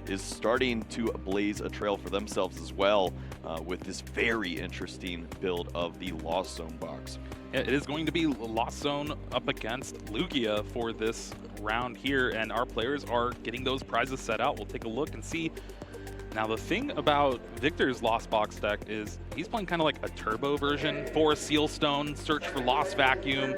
is starting to blaze a trail for themselves as well with this very interesting build of the Lost Zone box. Yeah, it is going to be Lost Zone up against Lugia for this round here, and our players are getting those prizes set out. We'll take a look and see. Now, the thing about Victor's Lost Box deck is he's playing kind of like a turbo version. 4 Seal Stone, search for Lost Vacuum.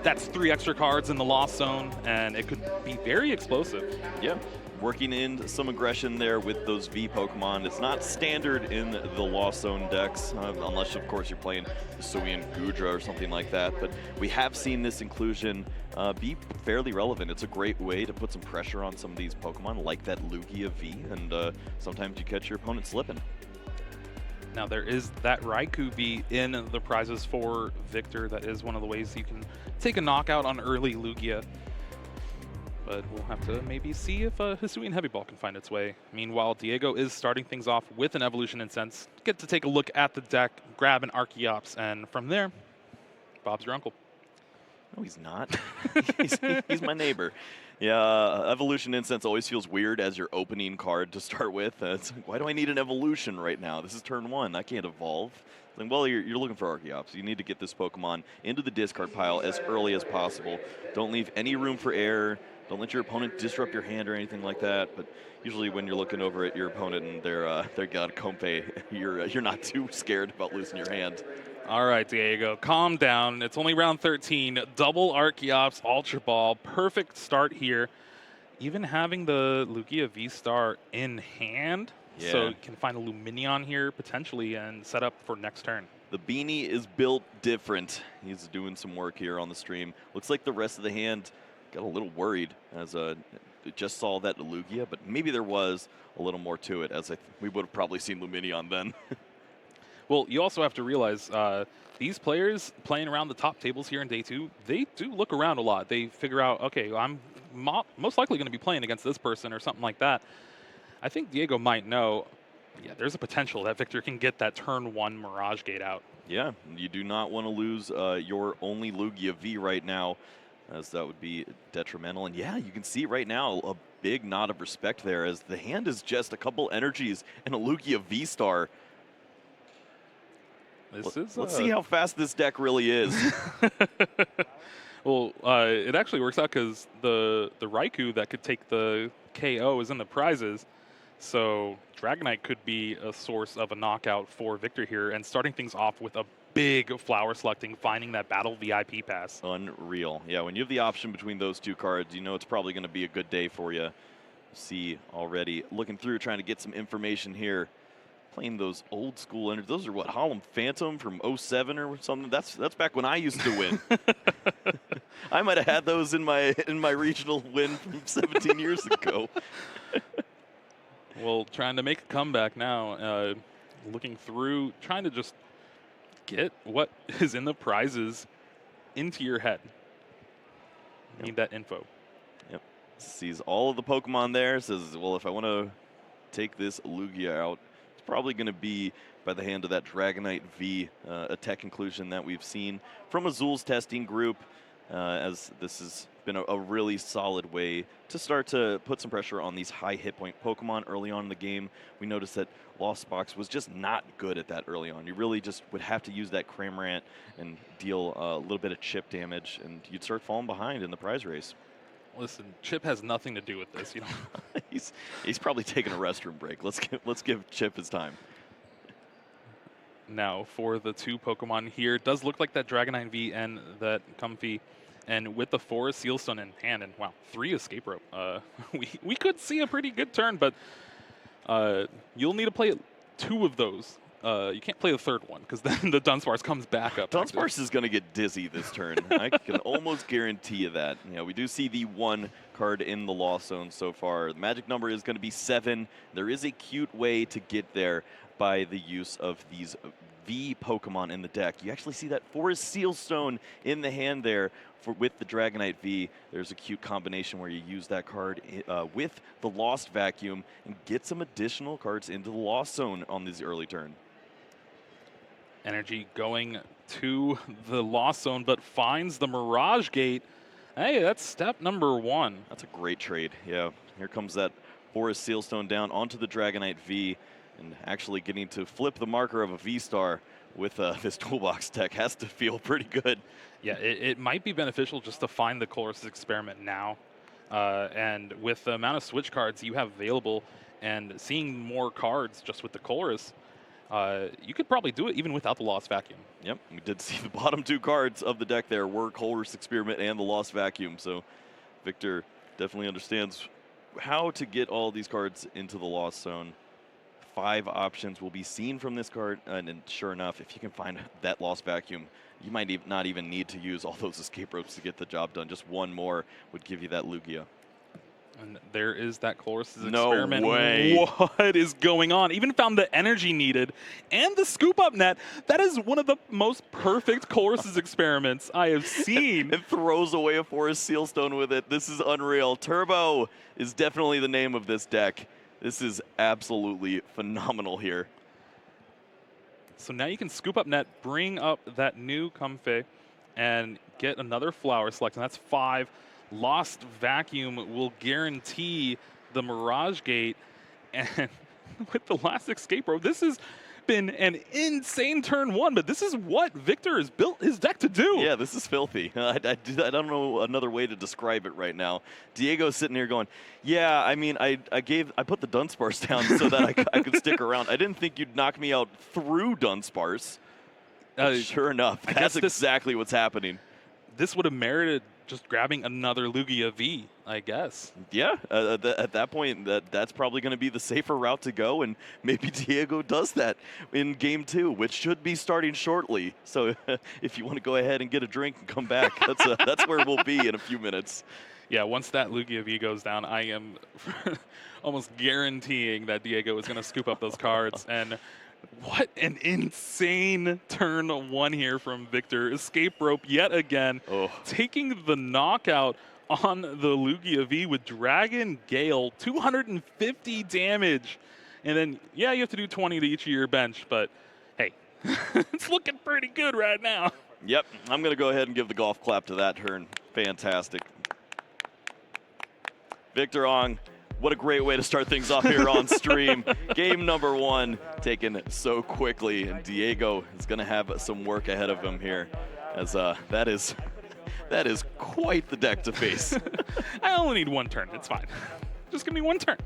That's 3 extra cards in the Lost Zone, and it could be very explosive. Yeah, working in some aggression there with those V Pokemon. It's not standard in the Lost Zone decks, unless, of course, you're playing Sui and Gudra or something like that. But we have seen this inclusion be fairly relevant. It's a great way to put some pressure on some of these Pokemon, like that Lugia V, and sometimes you catch your opponent slipping. Now, there is that Raikou V in the prizes for Victor. That is one of the ways you can take a knockout on early Lugia. But we'll have to maybe see if Hisuian Heavy Ball can find its way. Meanwhile, Diego is starting things off with an Evolution Incense. Get to take a look at the deck, grab an Archeops, and from there, Bob's your uncle. No, he's not. he's my neighbor. Yeah, Evolution Incense always feels weird as your opening card to start with. It's like, why do I need an Evolution right now? This is turn 1. I can't evolve. Like, well, you're looking for Archeops. You need to get this Pokemon into the discard pile as early as possible. Don't leave any room for error. Don't let your opponent disrupt your hand or anything like that. But usually when you're looking over at your opponent and they're got a Comfey, you're not too scared about losing your hand. All right, Diego, calm down. It's only round 13. Double Archeops, Ultra Ball. Perfect start here. Even having the Lugia V-Star in hand, so you can find a Lumineon here potentially and set up for next turn. The beanie is built different. He's doing some work here on the stream. Looks like the rest of the hand got a little worried as just saw that Lugia, but maybe there was a little more to it, as we would have probably seen Lumineon then. Well, you also have to realize these players playing around the top tables here in day 2, they do look around a lot. They figure out, okay, I'm most likely going to be playing against this person or something like that. I think Diego might know, yeah, there's a potential that Victor can get that turn 1 Mirage Gate out. Yeah, you do not want to lose your only Lugia V right now, as that would be detrimental. And yeah, you can see right now a big nod of respect there, as the hand is just a couple energies and a Lugia V-Star. Let's see how fast this deck really is. Well, it actually works out because the Raikou that could take the KO is in the prizes. So Dragonite could be a source of a knockout for Victor here, and starting things off with a big flower selecting, finding that battle VIP pass. Unreal. Yeah, when you have the option between those 2 cards, you know it's probably going to be a good day for you. See already, looking through, trying to get some information here. Playing those old school energies. Those are what, Harlem Phantom from 07 or something? That's back when I used to win. I might have had those in my regional win from 17 years ago. Well, trying to make a comeback now. Looking through, trying to just get what is in the prizes into your head. Need that info. Yep. Sees all of the Pokemon there. Says, well, if I want to take this Lugia out, it's probably going to be by the hand of that Dragonite V, a tech inclusion that we've seen from Azul's testing group, as this has been a really solid way to start to put some pressure on these high hit point Pokemon early on in the game. We noticed that Lost Box was just not good at that early on. You really just would have to use that Cramorant and deal a little bit of chip damage, and you'd start falling behind in the prize race. Listen, Chip has nothing to do with this, you know. he's probably taking a restroom break. Let's give Chip his time. Now for the 2 Pokemon here, it does look like that Dragonite V and that Comfey, and with the 4 Sealstone in hand, and wow, 3 Escape Rope. We could see a pretty good turn, but you'll need to play 2 of those. You can't play the 3rd one, because then the Dunsparce comes back up. Dunsparce is going to get dizzy this turn. I can almost guarantee you that. You know, we do see the 1 card in the Lost Zone so far. The magic number is going to be 7. There is a cute way to get there by the use of these V Pokemon in the deck. You actually see that Forest Sealstone in the hand there with the Dragonite V. There's a cute combination where you use that card with the Lost Vacuum and get some additional cards into the Lost Zone on this early turn. Energy going to the Lost Zone, but finds the Mirage Gate. Hey, that's step number 1. That's a great trade. Yeah, here comes that Forest Sealstone down onto the Dragonite V, and actually getting to flip the marker of a V-Star with this toolbox deck has to feel pretty good. Yeah, it might be beneficial just to find the Colress's Experiment now. And with the amount of switch cards you have available and seeing more cards just with the Colress, you could probably do it even without the Lost Vacuum. Yep, we did see the bottom 2 cards of the deck there were Colress Experiment and the Lost Vacuum, so Victor definitely understands how to get all these cards into the Lost Zone. 5 options will be seen from this card, and sure enough, if you can find that Lost Vacuum, you might not even need to use all those escape ropes to get the job done. Just one more would give you that Lugia. And there is that Colress's No Experiment. way. What is going on? Even found the energy needed and the scoop up net. That is one of the most perfect Colress's Experiments I have seen. And throws away a Forest Sealstone with it. This is unreal. Turbo is definitely the name of this deck. This is absolutely phenomenal here. So now you can scoop up net, bring up that new Comfey, and get another Flower Select, and that's 5. Lost Vacuum will guarantee the Mirage Gate, and with the last escape rope, this has been an insane turn 1, but this is what Victor has built his deck to do. Yeah, this is filthy. I don't know another way to describe it right now. Diego's sitting here going, yeah, I mean, I put the Dunsparce down so that I could stick around. I didn't think you'd knock me out through Dunsparce. Sure enough, that's exactly what's happening. This would have merited just grabbing another Lugia V, I guess. Yeah, at that point, that's probably going to be the safer route to go, and maybe Diego does that in Game 2, which should be starting shortly. So if you want to go ahead and get a drink and come back, that's where we'll be in a few minutes. Yeah, once that Lugia V goes down, I am almost guaranteeing that Diego is going to scoop up those cards. And what an insane turn 1 here from Victor. Escape rope yet again, taking the knockout on the Lugia V with Dragon Gale, 250 damage. And then, yeah, you have to do 20 to each of your bench, but hey, it's looking pretty good right now. Yep, I'm going to go ahead and give the golf clap to that turn. Fantastic. Victor Aung, what a great way to start things off here on stream. Game number 1 taken so quickly, and Diego is going to have some work ahead of him here, as that is quite the deck to face. I only need 1 turn. It's fine. Just give me 1 turn.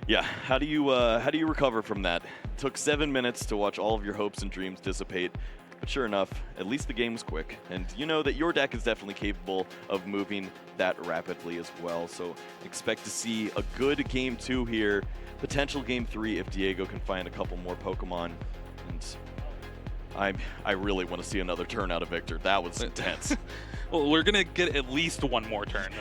Yeah, how do you recover from that? It took 7 minutes to watch all of your hopes and dreams dissipate. But sure enough, at least the game was quick. And you know that your deck is definitely capable of moving that rapidly as well. So expect to see a good Game 2 here. Potential Game 3 if Diego can find a couple more Pokemon. And I really want to see another turn out of Victor. That was intense. Well, we're going to get at least 1 more turn.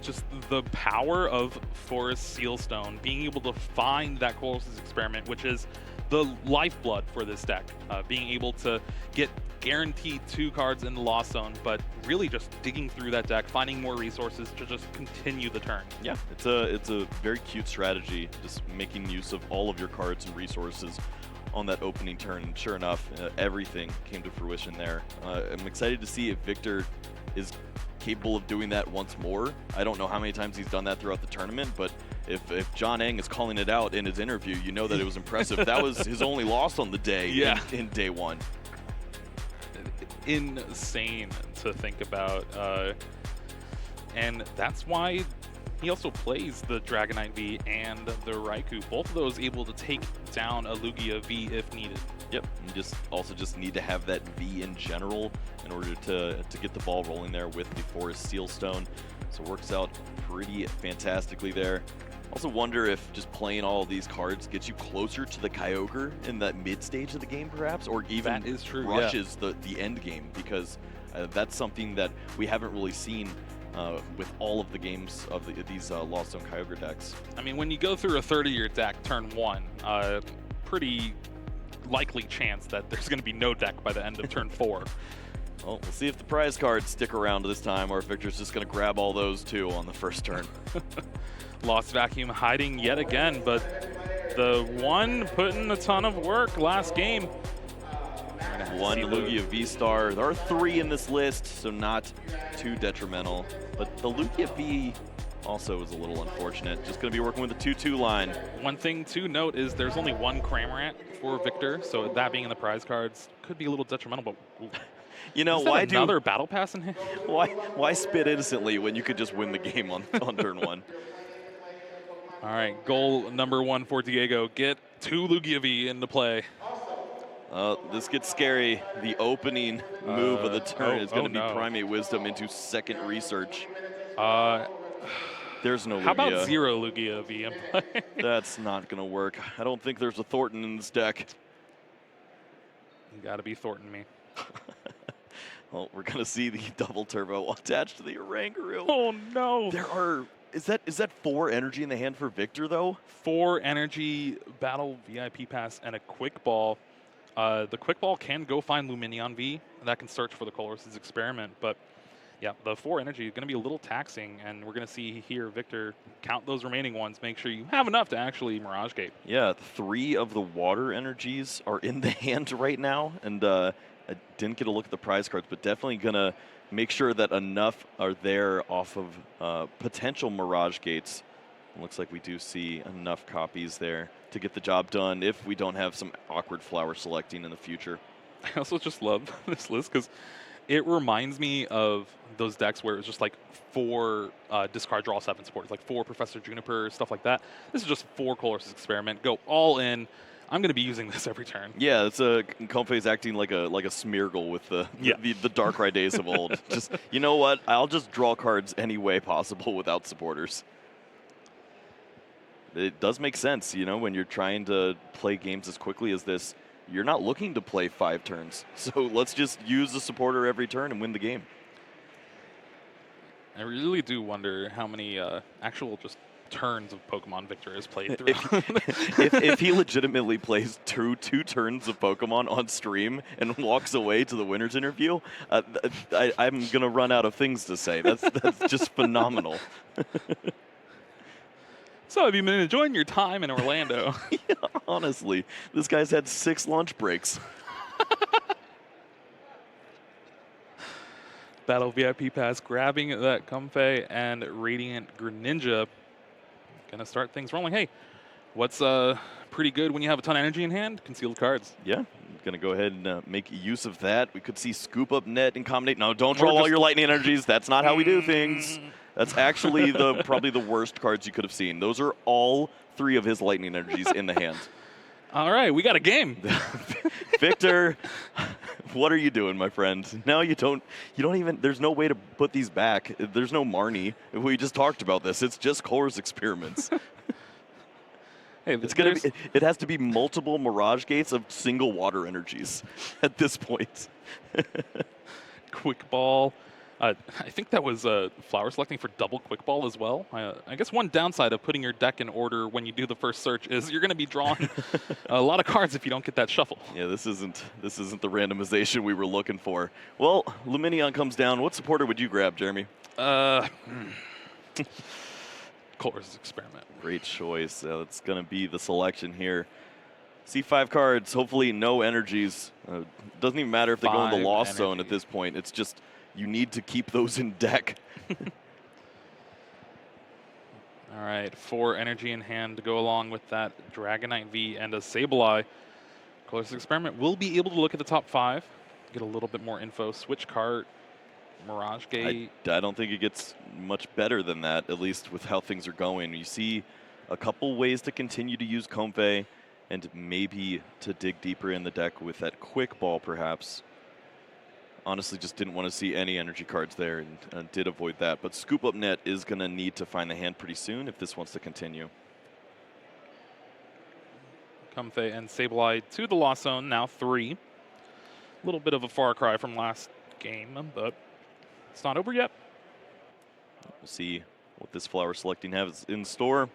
Just the power of Forest Sealstone, being able to find that Colress's Experiment, which is the lifeblood for this deck, being able to get guaranteed 2 cards in the Lost Zone, but really just digging through that deck, finding more resources to just continue the turn. Yeah, it's a very cute strategy, just making use of all of your cards and resources on that opening turn. And sure enough, everything came to fruition there. I'm excited to see if Victor is capable of doing that once more. I don't know how many times he's done that throughout the tournament, but if John Aung is calling it out in his interview, you know that it was impressive. That was his only loss on the day in day 1. Insane to think about. And that's why he also plays the Dragonite V and the Raikou. Both of those able to take down a Lugia V if needed. Yep, you also just need to have that V in general in order to get the ball rolling there with the Forest Sealstone. So it works out pretty fantastically there. Also wonder if just playing all of these cards gets you closer to the Kyogre in that mid stage of the game, perhaps, or even that is true, rushes the end game, because that's something that we haven't really seen with all of the games of these Lost Zone Kyogre decks. I mean, when you go through a 30-year deck turn 1, pretty likely chance that there's going to be no deck by the end of turn 4. Well, we'll see if the prize cards stick around this time, or if Victor's just going to grab all those too on the first turn. Lost Vacuum hiding yet again, but the one put in a ton of work last game. We're going to one See Lugia V-Star. There are 3 in this list, so not too detrimental. But the Lugia V also is a little unfortunate. Just going to be working with the 2-2 line. One thing to note is there's only one Cramorant for Victor, so that being in the prize cards could be a little detrimental. But You know, is that why another Battle Pass in here? why spit innocently when you could just win the game on turn 1? All right, goal number 1 for Diego. Get 2 Lugia V into play. This gets scary. The opening move of the turn is going to be Primate Wisdom into second research. There's no Lugia. How about 0 Lugia V in play? That's not going to work. I don't think there's a Thornton in this deck. You got to be Thornton me. Well, we're going to see the double turbo attached to the Oranguru. Oh, no. There are... Is that 4 energy in the hand for Victor, though? 4 energy, battle VIP pass, and a quick ball. The quick ball can go find Lumineon V. That can search for the Colossus experiment. But yeah, the 4 energy is going to be a little taxing. And we're going to see here Victor count those remaining ones. Make sure you have enough to actually Mirage Gate. Yeah, 3 of the water energies are in the hand right now. And I didn't get a look at the prize cards, but definitely going to make sure that enough are there off of potential Mirage Gates. It looks like we do see enough copies there to get the job done if we don't have some awkward flower selecting in the future. I also just love this list because it reminds me of those decks where it's just like 4 discard draw 7 supporters, like 4 Professor Juniper, stuff like that. This is just 4 Colossus experiment. Go all in. I'm going to be using this every turn. Yeah, it's Comfey's acting like a Smeargle with the Darkrai days of old. Just, you know what? I'll just draw cards any way possible without supporters. It does make sense, you know, when you're trying to play games as quickly as this. You're not looking to play 5 turns. So let's just use the supporter every turn and win the game. I really do wonder how many actual just turns of Pokemon Victor has played through. If he legitimately plays two turns of Pokemon on stream and walks away to the winner's interview, I'm going to run out of things to say. That's just phenomenal. So have you been enjoying your time in Orlando? Yeah, honestly, this guy's had 6 lunch breaks. Battle VIP Pass, grabbing that Comfey and Radiant Greninja. Gonna start things rolling. Hey, what's pretty good when you have a ton of energy in hand? Concealed cards. Yeah, gonna go ahead and make use of that. We could see Scoop Up Net and Combinate. No, don't draw all your lightning energies. That's not how we do things. That's actually probably the worst cards you could have seen. Those are all 3 of his lightning energies in the hand. All right, we got a game. Victor, what are you doing, my friend? No, you don't even, there's no way to put these back. There's no Marnie. We just talked about this. It's just Core's experiments. Hey, it has to be multiple Mirage Gates of single water energies at this point. Quick Ball. I think that was flower selecting for double Quick Ball as well. I guess one downside of putting your deck in order when you do the first search is you're going to be drawing a lot of cards if you don't get that shuffle. Yeah, this isn't the randomization we were looking for. Well, Lumineon comes down. What supporter would you grab, Jeremy? Color's Experiment. Great choice. That's going to be the selection here. See 5 cards. Hopefully no energies. Doesn't even matter if they go in the Lost Zone at this point. It's just you need to keep those in deck. All right, 4 energy in hand to go along with that Dragonite V and a Sableye. Color's Experiment will be able to look at the top 5, get a little bit more info. Switch cart, Mirage Gate. I don't think it gets much better than that, at least with how things are going. You see a couple ways to continue to use Comfey and maybe to dig deeper in the deck with that Quick Ball, perhaps. Honestly, just didn't want to see any energy cards there and did avoid that. But Scoop Up Net is going to need to find the hand pretty soon if this wants to continue. Comfey and Sableye to the Lost Zone, now 3. A little bit of a far cry from last game, but it's not over yet. We'll see what this flower selecting has in store.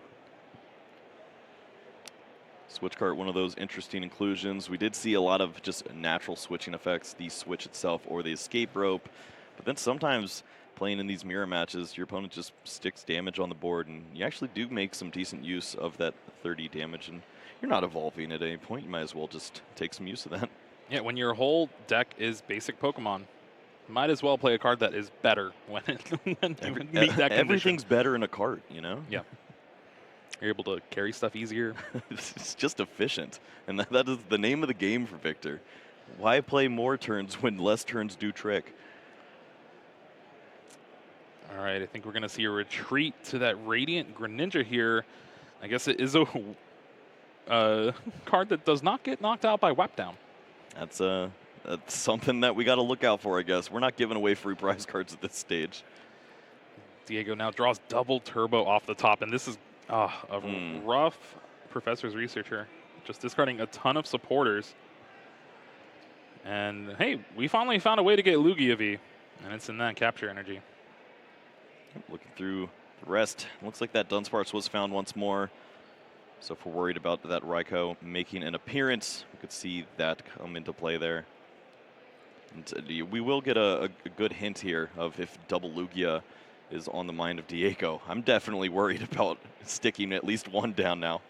Switch cart, one of those interesting inclusions. We did see a lot of just natural switching effects, the switch itself or the escape rope. But then sometimes playing in these mirror matches, your opponent just sticks damage on the board, and you actually do make some decent use of that 30 damage. And you're not evolving at any point. You might as well just take some use of that. Yeah, when your whole deck is basic Pokemon, might as well play a card that is better when, when you meet that condition. Everything's better in a cart, you know? Yeah. You're able to carry stuff easier. It's just efficient. And that is the name of the game for Victor. Why play more turns when less turns do trick? All right, I think we're going to see a retreat to that Radiant Greninja here. I guess it is a card that does not get knocked out by Whap Down. That's something that we got to look out for, I guess. We're not giving away free prize cards at this stage. Diego now draws double turbo off the top, and this is a rough Professor's Researcher. Just discarding a ton of supporters. And hey, we finally found a way to get Lugia V, and it's in that capture energy. Looking through the rest, looks like that Dunsparce was found once more. So if we're worried about that Raikou making an appearance, we could see that come into play there. And we will get a good hint here of if double Lugia is on the mind of Diego. I'm definitely worried about sticking at least one down now.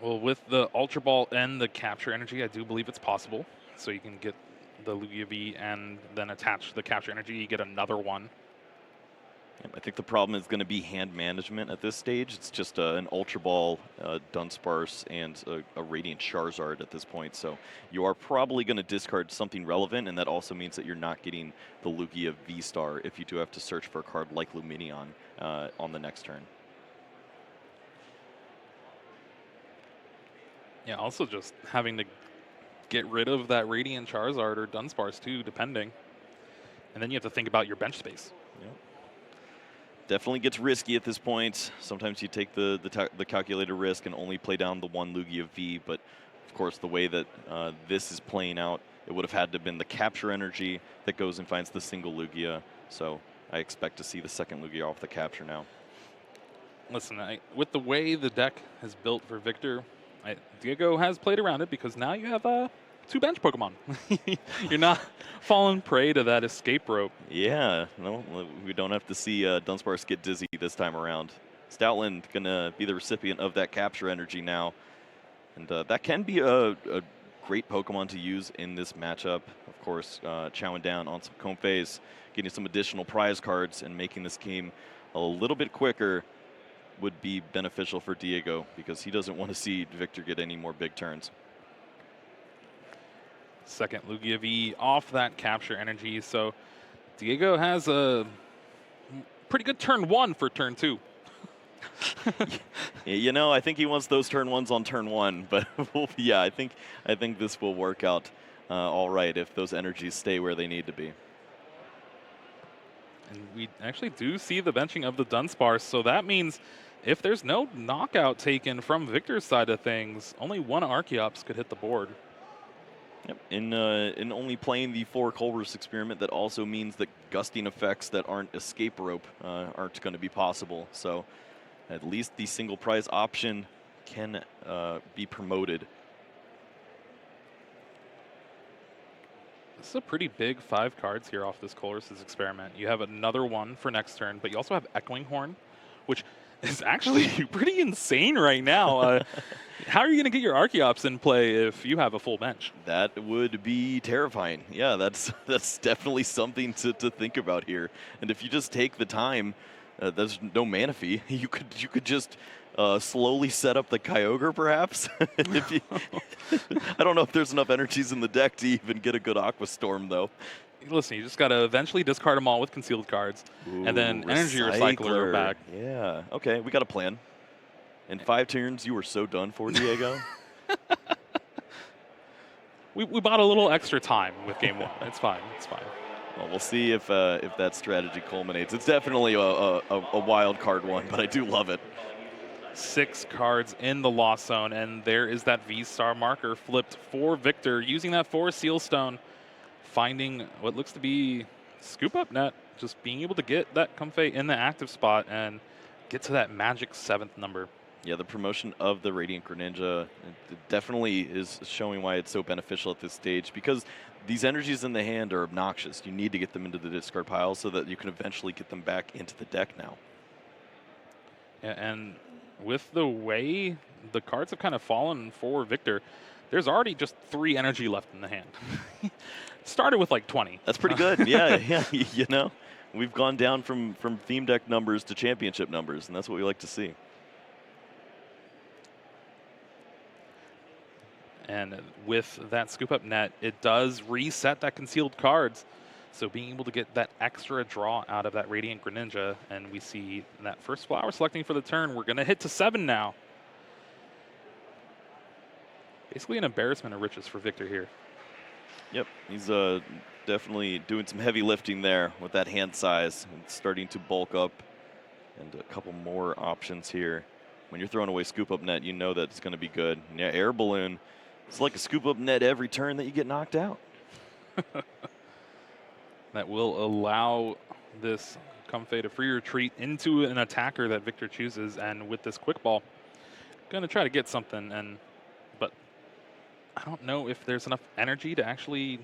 Well, with the Ultra Ball and the capture energy, I do believe it's possible. So you can get the Lugia V and then attach the capture energy, you get another one. I think the problem is going to be hand management at this stage. It's just an Ultra Ball, Dunsparce, and a Radiant Charizard at this point. So you are probably going to discard something relevant, and that also means that you're not getting the Lugia V-Star if you do have to search for a card like Lumineon on the next turn. Yeah, also just having to get rid of that Radiant Charizard or Dunsparce too, depending. And then you have to think about your bench space. Yep. Definitely gets risky at this point. Sometimes you take the calculated risk and only play down the one Lugia V, but of course the way that this is playing out, it would have had to have been the capture energy that goes and finds the single Lugia. So I expect to see the second Lugia off the capture now. Listen, with the way the deck is built for Victor, Diego has played around it because now you have two bench Pokemon. You're not falling prey to that escape rope. Yeah, no, we don't have to see Dunsparce get dizzy this time around. Stoutland gonna be the recipient of that capture energy now, and that can be a great Pokemon to use in this matchup. Of course, chowing down on some Comfeys, getting some additional prize cards, and making this game a little bit quicker would be beneficial for Diego because he doesn't want to see Victor get any more big turns. Second Lugia V off that capture energy. So Diego has a pretty good turn one for turn two. You know, I think he wants those turn ones on turn one, but yeah, I think this will work out all right if those energies stay where they need to be. And we actually do see the benching of the Dunsparce, so that means if there's no knockout taken from Victor's side of things, only one Archeops could hit the board. Yep. In only playing the 4 Culver's experiment, that also means that gusting effects that aren't escape rope aren't going to be possible. So at least the single prize option can be promoted. This is a pretty big 5 cards here off this Culver's experiment. You have another one for next turn, but you also have Echoing Horn, which is actually pretty insane right now. How are you going to get your Archeops in play if you have a full bench? That would be terrifying. Yeah, that's definitely something to think about here. And if you just take the time, there's no mana fee. You could just slowly set up the Kyogre, perhaps. I don't know if there's enough energies in the deck to even get a good Aqua Storm, though. Listen, you just got to eventually discard them all with concealed cards. Ooh, and then Energy Recycler back. Yeah, okay, we got a plan. In 5 turns, you were so done for, Diego. we bought a little extra time with game 1. It's fine. It's fine. Well, we'll see if that strategy culminates. It's definitely a wild card one, but I do love it. 6 cards in the Lost Zone, and there is that V-Star marker flipped for Victor, using that for Seal Stone, finding what looks to be Scoop Up Net, just being able to get that Comfey in the active spot and get to that magic 7th number. Yeah, the promotion of the Radiant Greninja definitely is showing why it's so beneficial at this stage, because these energies in the hand are obnoxious. You need to get them into the discard pile so that you can eventually get them back into the deck now. Yeah, and with the way the cards have kind of fallen for Victor, there's already just 3 energy left in the hand. Started with like 20. That's pretty good. Yeah, yeah. You know, we've gone down from theme deck numbers to championship numbers, and that's what we like to see. And with that scoop up net, it does reset that concealed cards. So being able to get that extra draw out of that Radiant Greninja, and we see that first flower selecting for the turn. We're going to hit to 7 now. Basically an embarrassment of riches for Victor here. Yep, he's definitely doing some heavy lifting there with that hand size and starting to bulk up. And a couple more options here. When you're throwing away scoop up net, you know that it's going to be good. And yeah, air balloon. It's like a scoop up net every turn that you get knocked out. That will allow this Comfey to free retreat into an attacker that Victor chooses, and with this quick ball, gonna try to get something, but I don't know if there's enough energy to actually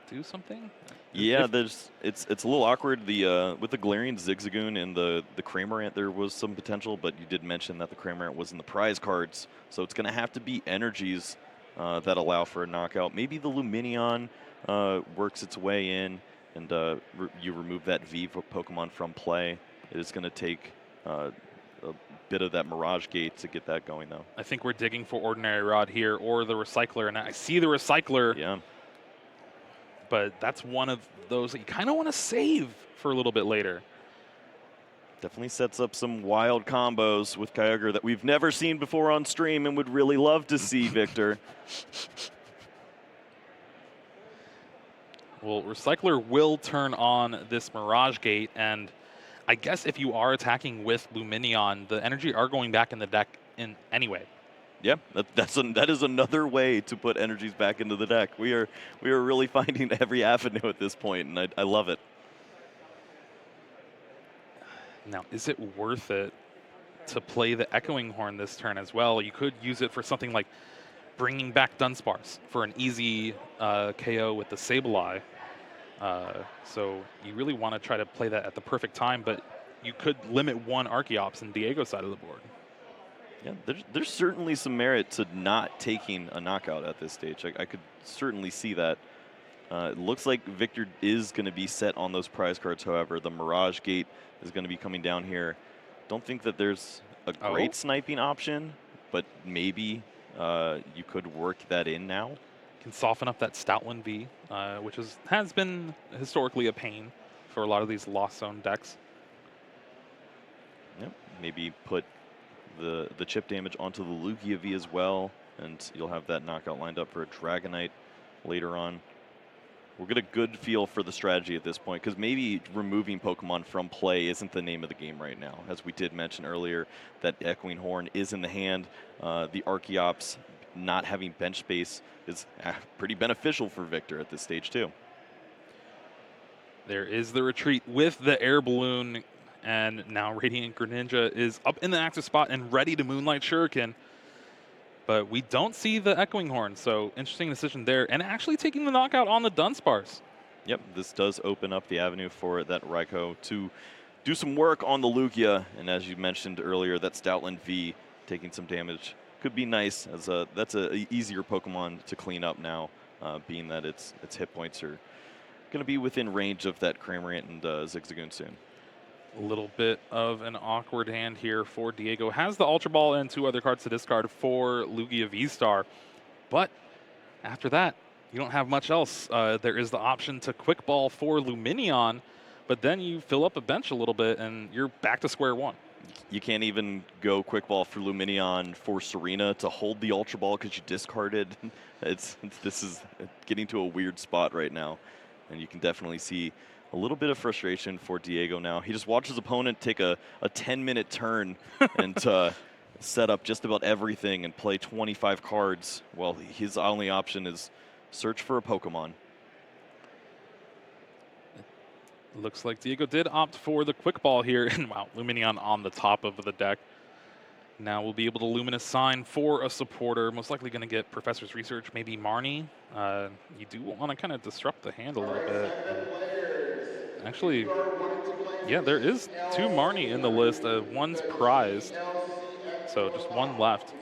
do something. Yeah, it's a little awkward. With the Galarian Zigzagoon and the Cramorant, there was some potential, but you did mention that the Cramorant was in the prize cards, so it's going to have to be energies that allow for a knockout. Maybe the Lumineon works its way in, and you remove that V Pokemon from play. It is going to take a bit of that Mirage Gate to get that going, though. I think we're digging for Ordinary Rod here or the Recycler, and I see the Recycler. Yeah. But that's one of those that you kind of want to save for a little bit later. Definitely sets up some wild combos with Kyogre that we've never seen before on stream and would really love to see, Victor. Well, Recycler will turn on this Mirage Gate, and I guess if you are attacking with Lumineon, the energy are going back in the deck in anyway. Yeah, that is another way to put energies back into the deck. We are really finding every avenue at this point, and I love it. Now, is it worth it to play the Echoing Horn this turn as well? You could use it for something like bringing back Dunsparce for an easy KO with the Sableye. So you really want to try to play that at the perfect time, but you could limit one Archeops in Diego's side of the board. Yeah, there's certainly some merit to not taking a knockout at this stage. I could certainly see that. It looks like Victor is going to be set on those prize cards, however. The Mirage Gate is going to be coming down here. Don't think that there's a great sniping option, but maybe you could work that in now. Can soften up that Stoutland V, which has been historically a pain for a lot of these Lost Zone decks. Yep, maybe put the chip damage onto the Lugia V as well, and you'll have that knockout lined up for a Dragonite later on. We'll get a good feel for the strategy at this point, because maybe removing Pokemon from play isn't the name of the game right now. As we did mention earlier, that Echoing Horn is in the hand. The Archeops not having bench space is pretty beneficial for Victor at this stage too. There is the retreat with the Air Balloon, and now Radiant Greninja is up in the active spot and ready to Moonlight Shuriken. But we don't see the Echoing Horn, so interesting decision there. And actually taking the knockout on the Dunsparce. Yep, this does open up the avenue for that Raikou to do some work on the Lugia. And as you mentioned earlier, that Stoutland V taking some damage could be nice, as that's a easier Pokemon to clean up now, being that its hit points are going to be within range of that Cramorant and Zigzagoon soon. A little bit of an awkward hand here for Diego. Has the Ultra Ball and 2 other cards to discard for Lugia V-Star. But after that, you don't have much else. There is the option to Quick Ball for Lumineon, but then you fill up a bench a little bit and you're back to square one. You can't even go Quick Ball for Lumineon for Serena to hold the Ultra Ball because you discarded. This is getting to a weird spot right now, and you can definitely see a little bit of frustration for Diego now. He just watched his opponent take a 10-minute turn and set up just about everything and play 25 cards, while his only option is search for a Pokemon. Looks like Diego did opt for the Quick Ball here, and wow, Lumineon on the top of the deck. Now we'll be able to Luminous Sign for a supporter, most likely going to get Professor's Research, maybe Marnie. You do want to kind of disrupt the hand a little bit. Actually, yeah, there is 2 Marnie in the list. One's prized, so just one left.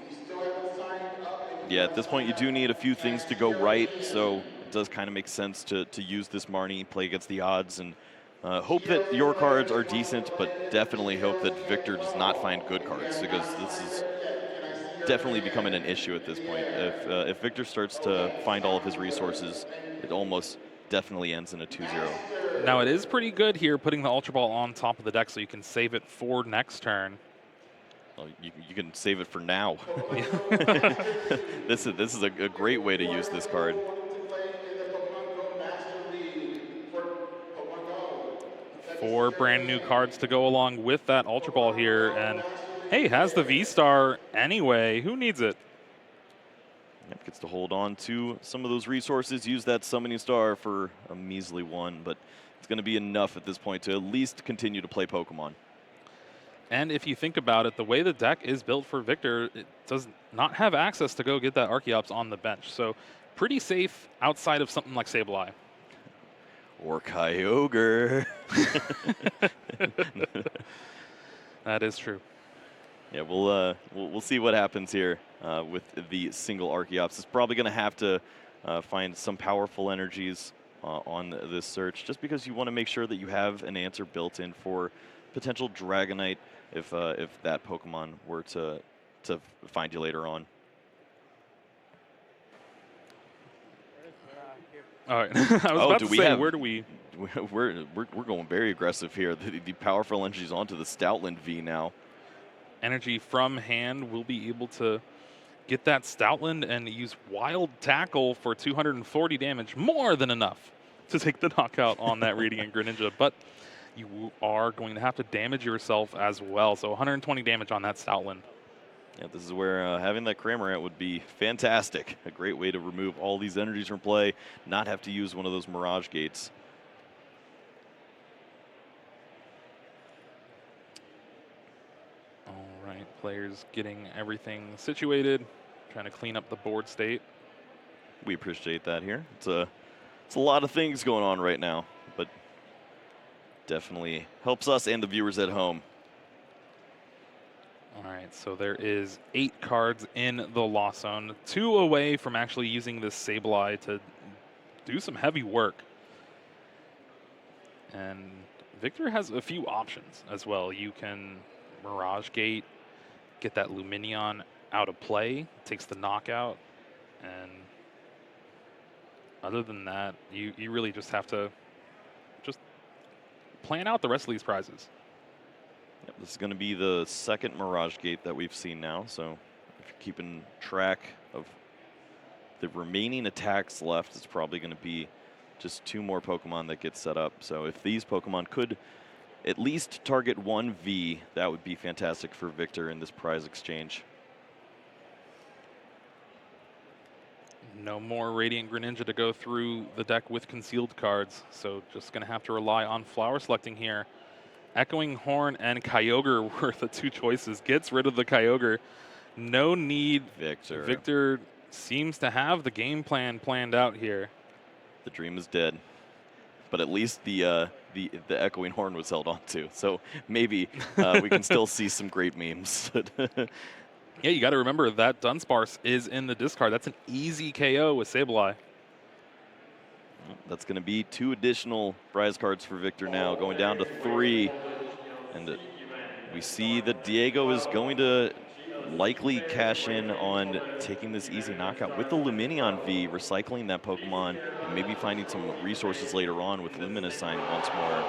Yeah, at this point you do need a few things to go right, so it does kind of make sense to use this Marnie, play against the odds, and hope that your cards are decent, but definitely hope that Victor does not find good cards, because this is definitely becoming an issue at this point. If Victor starts to find all of his resources, it almost definitely ends in a 2-0. Now it is pretty good here, putting the Ultra Ball on top of the deck so you can save it for next turn. Well, you can save it for now. Yeah. This is a great way to use this card. 4 brand new cards to go along with that Ultra Ball here, and hey, has the V-Star anyway. Who needs it? Yep, gets to hold on to some of those resources, use that Summoning Star for a measly 1, but it's going to be enough at this point to at least continue to play Pokemon. And if you think about it, the way the deck is built for Victor, it does not have access to go get that Archeops on the bench. So pretty safe outside of something like Sableye. Or Kyogre. That is true. Yeah, we'll see what happens here with the single Archeops. It's probably going to have to find some powerful energies on this search, just because you want to make sure that you have an answer built in for potential Dragonite if that Pokemon were to find you later on. All right. I was about to say, where do we? We're going very aggressive here. The powerful energies onto the Stoutland V now. Energy from hand will be able to get that Stoutland and use Wild Tackle for 240 damage, more than enough to take the knockout on that Radiant Greninja. But you are going to have to damage yourself as well. So 120 damage on that Stoutland. Yeah, this is where having that Cramorant would be fantastic. A great way to remove all these energies from play, not have to use one of those Mirage Gates. All right, players getting everything situated, trying to clean up the board state. We appreciate that here. It's a lot of things going on right now, but definitely helps us and the viewers at home. All right, so there is 8 cards in the Lost Zone, 2 away from actually using this Sableye to do some heavy work. And Victor has a few options as well. You can Mirage Gate, get that Lumineon out of play, takes the knockout, and other than that, you really just have to just plan out the rest of these prizes. Yep, this is going to be the second Mirage Gate that we've seen now, so if you're keeping track of the remaining attacks left, it's probably going to be just 2 more Pokemon that get set up. So if these Pokemon could at least target 1 V, that would be fantastic for Victor in this prize exchange. No more Radiant Greninja to go through the deck with concealed cards, so just going to have to rely on flower selecting here. Echoing Horn and Kyogre were the 2 choices. Gets rid of the Kyogre. No need. Victor. Victor seems to have the game plan planned out here. The dream is dead, but at least the Echoing Horn was held on to, so maybe we can still see some great memes. Yeah, you got to remember that Dunsparce is in the discard. That's an easy KO with Sableye. That's going to be 2 additional prize cards for Victor now, going down to 3. And we see that Diego is going to likely cash in on taking this easy knockout with the Lumineon V, recycling that Pokemon, and maybe finding some resources later on with Luminescent once more.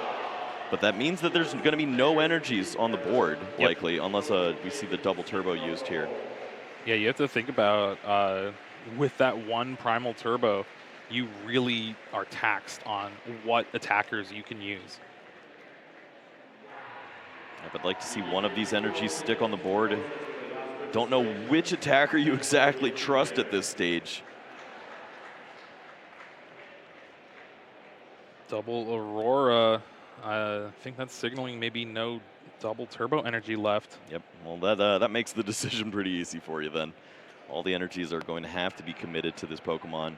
But that means that there's going to be no energies on the board, likely, unless we see the double turbo used here. Yeah, you have to think about with that 1 Primal Turbo, you really are taxed on what attackers you can use. I'd like to see one of these energies stick on the board. Don't know which attacker you exactly trust at this stage. Double Aurora. I think that's signaling maybe no double turbo energy left. Yep, well that makes the decision pretty easy for you then. All the energies are going to have to be committed to this Pokemon.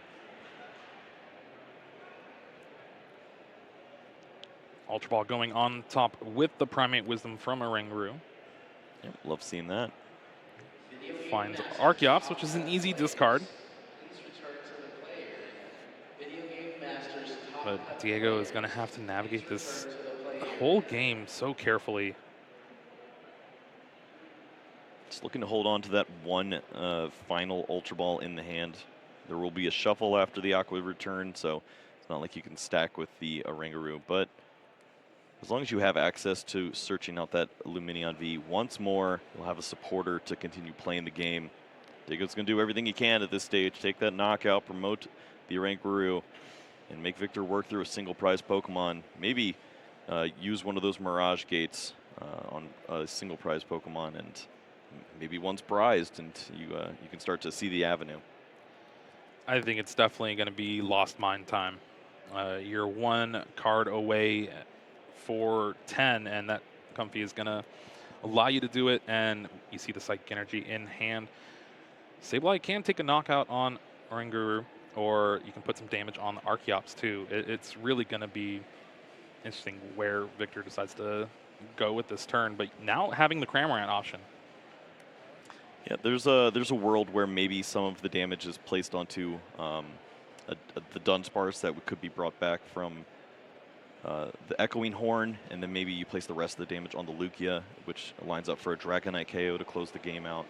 Ultra Ball going on top with the Primate Wisdom from a Ringru. Yep, love seeing that. finds Archeops, which is an easy discard. But Diego is going to have to navigate this whole game so carefully. Just looking to hold on to that one final Ultra Ball in the hand. There will be a shuffle after the Aqua return, so it's not like you can stack with the Oranguru, but as long as you have access to searching out that Luminion V once more, you'll have a supporter to continue playing the game. Diego's going to do everything he can at this stage, take that knockout, promote the Oranguru, and make Victor work through a single prize Pokemon. Maybe use one of those Mirage Gates on a single prize Pokemon, and maybe one's prized, and you can start to see the avenue. I think it's definitely going to be Lost Mine time. You're one card away for 10, and that Comfy is going to allow you to do it, and you see the Psychic Energy in hand. Sableye can take a knockout on Oranguru, or you can put some damage on the Archeops too. It's really going to be interesting where Victor decides to go with this turn, but now having the Cramorant option. Yeah, there's a world where maybe some of the damage is placed onto the Dunsparce that could be brought back from the Echoing Horn, and then maybe you place the rest of the damage on the Lugia, which lines up for a Dragonite KO to close the game out.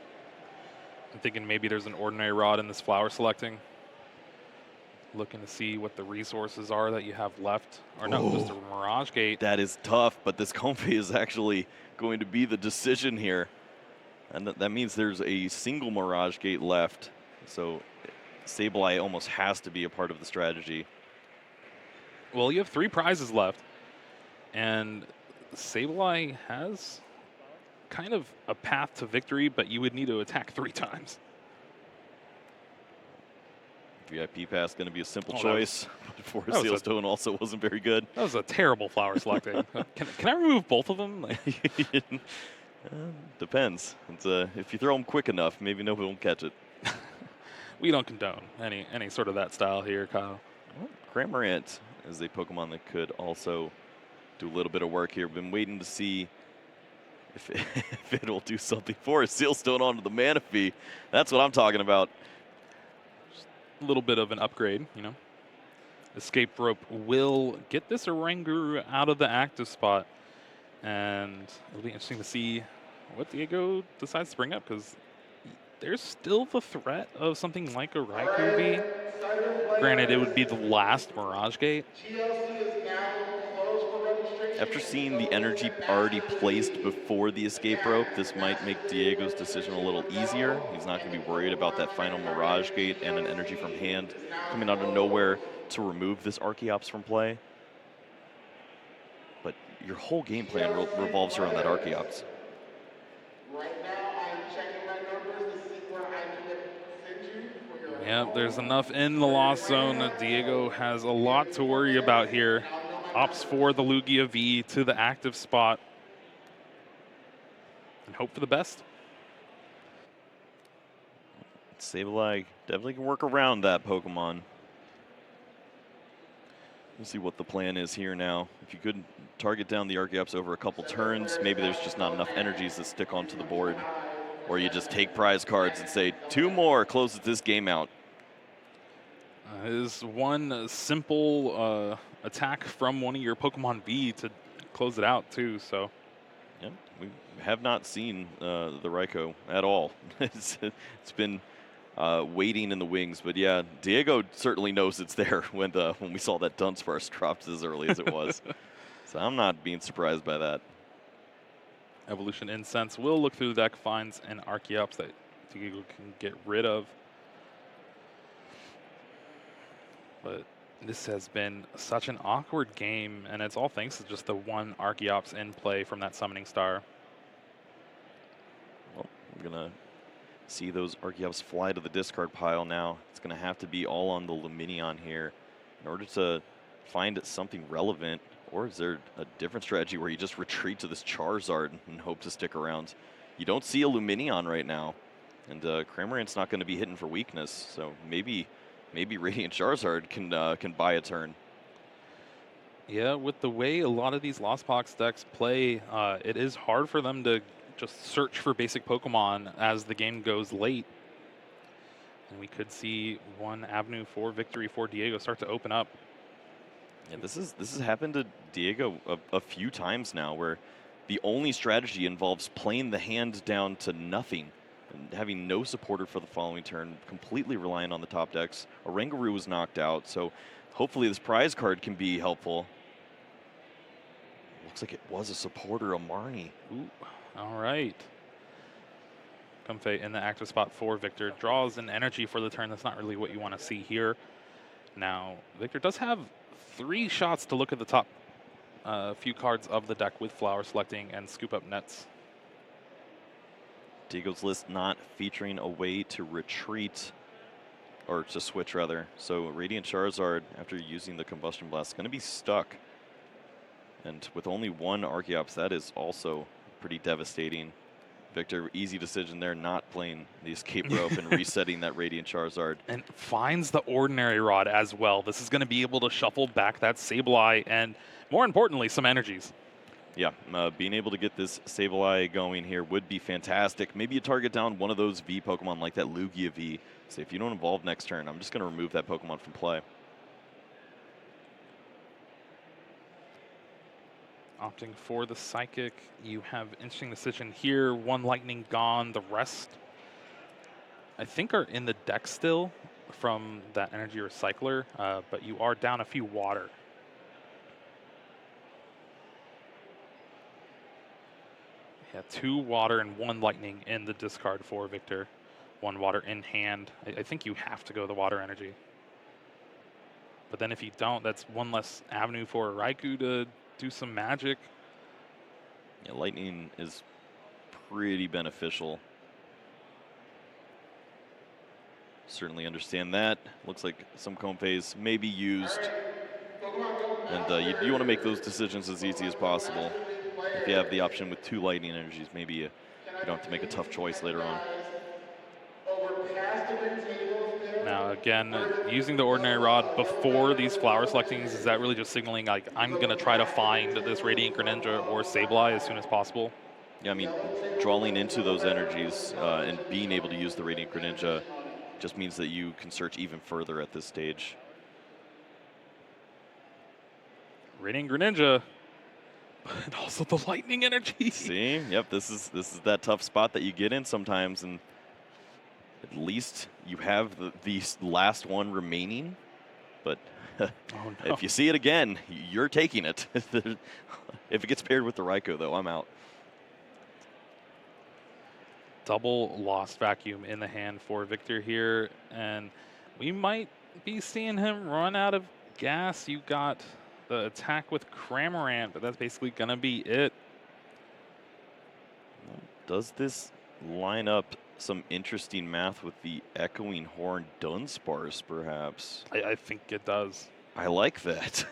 I'm thinking maybe there's an Ordinary Rod in this flower selecting. Looking to see what the resources are that you have left. Or no, just a Mirage Gate. That is tough, but this Comfy is actually going to be the decision here. And that means there's a single Mirage Gate left. So Sableye almost has to be a part of the strategy. Well, you have 3 prizes left. And Sableye has kind of a path to victory, but you would need to attack 3 times. VIP Pass going to be a simple choice. Forest Sealstone also wasn't very good. That was a terrible flower selecting. Can I remove both of them? Depends. If you throw them quick enough, maybe nobody will catch it. We don't condone any sort of that style here, Kyle. Well, Cramorant is a Pokemon that could also do a little bit of work here. Been waiting to see if it'll do something for us. Sealstone onto the Manaphy. That's what I'm talking about. Just a little bit of an upgrade, you know. Escape Rope will get this Oranguru out of the active spot. And it'll be interesting to see what Diego decides to bring up, because there's still the threat of something like a Raikou V. Granted, it would be the last Mirage Gate. After seeing the energy already placed before the escape rope, this might make Diego's decision a little easier. He's not going to be worried about that final Mirage Gate and an energy from hand coming out of nowhere to remove this Archeops from play. But your whole game plan revolves around that Archeops. Right now, I'm checking my numbers to see where I can send you for your. Yeah, there's enough in the Lost Zone. Diego has a lot to worry about here. Opts for the Lugia V to the active spot. And hope for the best. Sableye definitely can work around that Pokemon. We'll see what the plan is here now. If you could target down the Archeops over a couple turns, maybe there's just not enough energies to stick onto the board. Or you just take prize cards and say, 2 more closes this game out. Is one simple attack from one of your Pokemon V to close it out too, so. Yeah, we have not seen the Raikou at all. It's been waiting in the wings, but yeah, Diego certainly knows it's there when we saw that Dunsparce dropped as early as it was. So I'm not being surprised by that. Evolution Incense will look through the deck, finds an Archeops that Diego can get rid of. But this has been such an awkward game, and it's all thanks to just the one Archeops in play from that Summoning Star. Well, we're going to see those Archeops fly to the discard pile now. It's going to have to be all on the Luminion here in order to find something relevant. Or is there a different strategy where you just retreat to this Charizard and hope to stick around? You don't see a Luminion right now, and Cramorant's not going to be hitting for weakness, so maybe Radiant Charizard can buy a turn. Yeah, with the way a lot of these Lost Box decks play, it is hard for them to just search for basic Pokemon as the game goes late. And we could see one avenue for victory for Diego start to open up. Yeah, this has happened to Diego a few times now, where the only strategy involves playing the hand down to nothing and having no supporter for the following turn, completely relying on the top decks. Oranguru was knocked out, so hopefully this prize card can be helpful. Looks like it was a supporter, a Marnie. Ooh, all right. Comfey in the active spot for Victor. Draws an energy for the turn. That's not really what you want to see here. Now, Victor does have 3 shots to look at the top few cards of the deck with flower selecting and scoop up nets. Diego's list not featuring a way to retreat, or to switch rather. So Radiant Charizard, after using the Combustion Blast, is going to be stuck. And with only 1 Archeops, that is also pretty devastating. Victor, easy decision there, not playing the escape rope and resetting that Radiant Charizard. And finds the Ordinary Rod as well. This is going to be able to shuffle back that Sableye and, more importantly, some energies. Yeah, being able to get this Sableye going here would be fantastic. Maybe you target down one of those V Pokemon like that Lugia V. Say, if you don't evolve next turn, I'm just going to remove that Pokemon from play. Opting for the Psychic. You have interesting decision here. 1 Lightning gone. The rest, I think, are in the deck still from that Energy Recycler, but you are down a few water. Yeah, 2 water and 1 lightning in the discard for Victor. 1 water in hand. I think you have to go the water energy. But then if you don't, that's 1 less avenue for Raikou to do some magic. Yeah, lightning is pretty beneficial. Certainly understand that. Looks like some Comfeys may be used. And you want to make those decisions as easy as possible. If you have the option with 2 lightning energies, maybe you don't have to make a tough choice later on. Now, again, using the Ordinary Rod before these flower selectings, is that really just signaling, like, I'm going to try to find this Radiant Greninja or Sableye as soon as possible? Yeah, I mean, drawing into those energies and being able to use the Radiant Greninja just means that you can search even further at this stage. Radiant Greninja, but also the Lightning Energy. See? Yep, this is that tough spot that you get in sometimes, and at least you have the last one remaining. But Oh, no. if you see it again, you're taking it. If it gets paired with the Raikou, though, I'm out. Double Lost Vacuum in the hand for Victor here, and we might be seeing him run out of gas. You got the attack with Cramorant, but that's basically going to be it. Does this line up some interesting math with the Echoing Horn Dunsparce, perhaps? I think it does. I like that.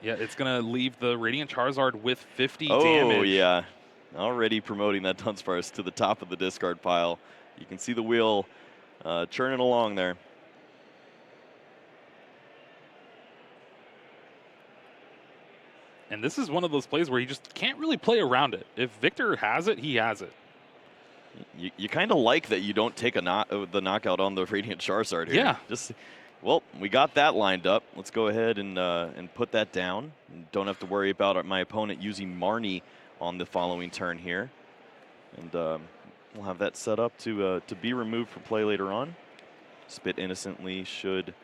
Yeah, it's going to leave the Radiant Charizard with 50 oh, damage. Oh, yeah. Already promoting that Dunsparce to the top of the discard pile. You can see the wheel churning along there. And this is one of those plays where you just can't really play around it. If Victor has it, he has it. You kind of like that you don't take the knockout on the Radiant Charizard here. Yeah. Just, well, we got that lined up. Let's go ahead and put that down. Don't have to worry about my opponent using Marnie on the following turn here. And we'll have that set up to be removed for play later on. Spit Innocently should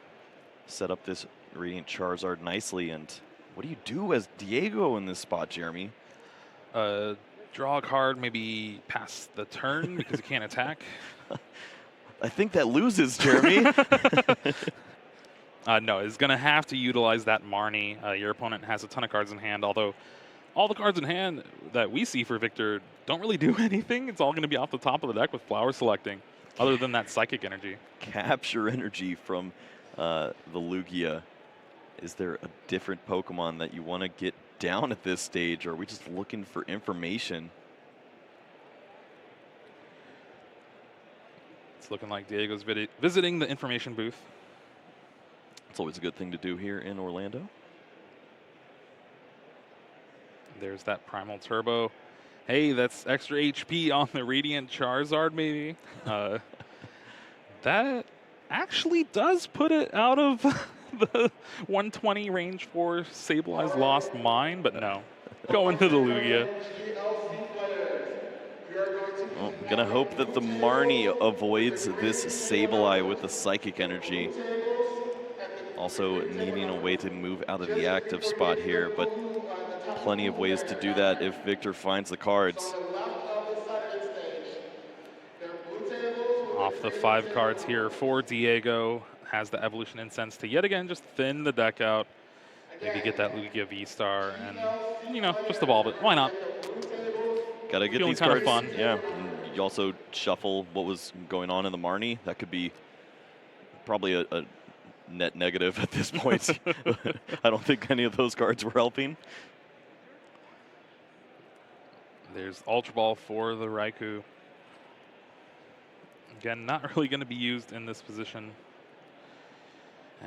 set up this Radiant Charizard nicely. And what do you do as Diego in this spot, Jeremy? Draw a card, maybe pass the turn because you can't attack. I think that loses, Jeremy. No, it's going to have to utilize that Marnie. Your opponent has a ton of cards in hand, although all the cards in hand that we see for Victor don't really do anything. It's all going to be off the top of the deck with flower selecting, other than that Psychic Energy. Capture energy from the Lugia. Is there a different Pokemon that you want to get down at this stage, or are we just looking for information? It's looking like Diego's visiting the information booth. It's always a good thing to do here in Orlando. There's that Primal Turbo. Hey, that's extra HP on the Radiant Charizard, maybe. That actually does put it out of the 120 range for Sableye Lost Mine, but no. Going to the Lugia. Well, I'm gonna hope that the Marnie avoids this Sableye with the Psychic Energy. Also needing a way to move out of the active spot here, but plenty of ways to do that if Victor finds the cards. Off the 5 cards here for Diego. Has the Evolution Incense to yet again just thin the deck out. Maybe get that Lugia V-Star and, you know, just evolve it. Why not? Gotta get Feeling these kind cards. of fun. Yeah, and you also shuffle what was going on in the Marnie. That could be probably a net negative at this point. I don't think any of those cards were helping. There's Ultra Ball for the Raikou. Again, not really going to be used in this position.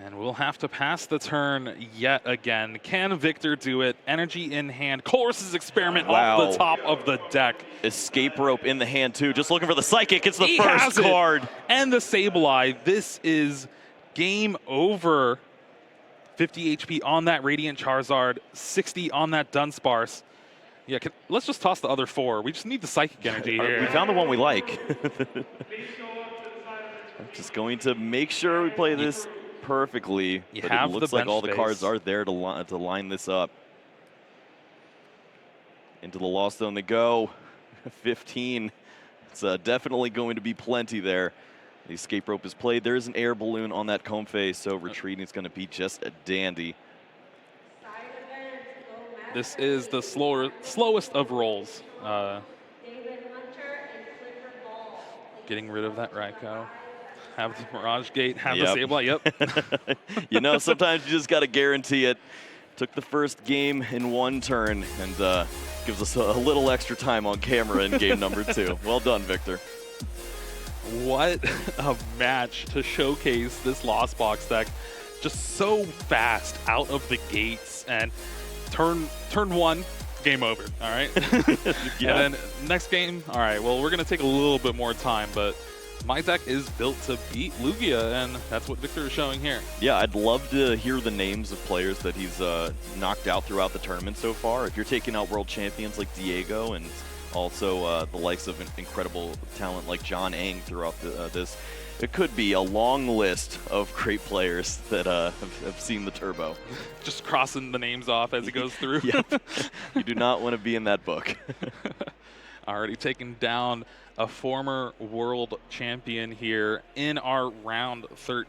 And we'll have to pass the turn yet again. Can Victor do it? Energy in hand. Colress's Experiment off the top of the deck. Escape Rope in the hand, too. Just looking for the Psychic. It's the first card. And the Sableye. This is game over. 50 HP on that Radiant Charizard. 60 on that Dunsparce. Yeah, let's just toss the other 4. We just need the Psychic Energy here. We found the one we like. I'm just going to make sure we play this perfectly. But it looks like all the cards are there to line this up. Into the Lost Zone they go. 15. It's definitely going to be plenty there. The Escape Rope is played. There is an air balloon on that Comfey, so retreating is going to be just a dandy. This is the slowest of rolls. Getting rid of that Raikou. Have the Mirage Gate, have the Sableye, yep. You know, sometimes you just got to guarantee it. Took the first game in 1 turn and gives us a little extra time on camera in game number 2. Well done, Victor. What a match to showcase this Lost Box deck. Just so fast out of the gates, and turn 1, game over, all right? Yeah. And then next game, all right, well, we're going to take a little bit more time, but my deck is built to beat Lugia, and that's what Victor is showing here. Yeah, I'd love to hear the names of players that he's knocked out throughout the tournament so far. If you're taking out world champions like Diego and also the likes of incredible talent like Aung throughout this, it could be a long list of great players that have seen the turbo. Just crossing the names off as it goes through. Yep. You do not want to be in that book. Already taken down a former world champion here in our round 13.